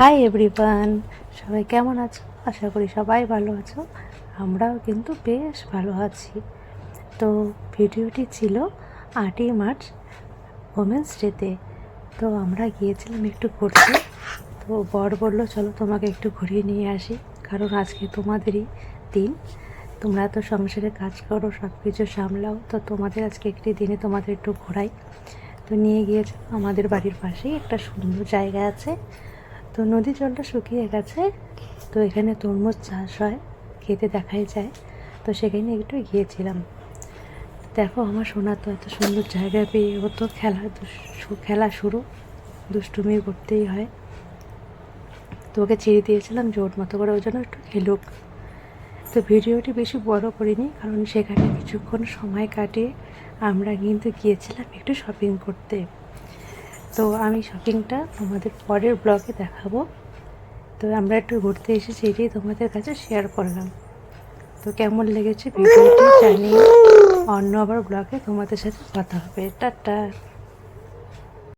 Hi everyone, সবাই কেমন আছো? আশা করি সবাই ভালো আছো। আমরাও কিন্তু বেশ ভালো আছি। তো ভিডিওটি ছিল 8ই মার্চ ওমেন্স ডেতে। তো আমরা গিয়েছিলাম একটু ঘুরতে। তো বর বললো চলো তোমাকে একটু ঘুরিয়ে নিয়ে আসি, কারণ আজকে তোমাদেরই দিন। তোমরা তো সংসারে কাজ করো, সব কিছু সামলাও, তো তোমাদের আজকে একটি দিনে তোমাদের একটু ঘোরাই। তো নিয়ে গিয়েছে আমাদের বাড়ির পাশেই একটা সুন্দর জায়গা আছে। তো নদী জলটা শুকিয়ে গেছে, তো এখানে তরমুজ চাষ হয়, খেতে দেখাই যায়। তো সেখানে একটু গিয়েছিলাম। দেখো আমার সোনা তো এত সুন্দর জায়গা পেয়ে ও তো খেলা শুরু, দুষ্টুমি করতেই হয়। তো ওকে ছেড়ে দিয়েছিলাম জোর মতো করে, ওই জন্য একটু খেলুক। তো ভিডিওটি বেশি বড় করিনি, কারণ সেখানে কিছুক্ষণ সময় কাটিয়ে আমরা কিন্তু গিয়েছিলাম একটু শপিং করতে। তো আমি শপিংটা তোমাদের পরের ব্লগে দেখাবো। তো আমরা একটু ঘুরতে এসেছি, এটাই তোমাদের কাছে শেয়ার করলাম। তো কেমন লেগেছে ভিডিওটি জানিয়ে অন্য আবার ব্লগে তোমাদের সাথে কথা হবে। টাটা।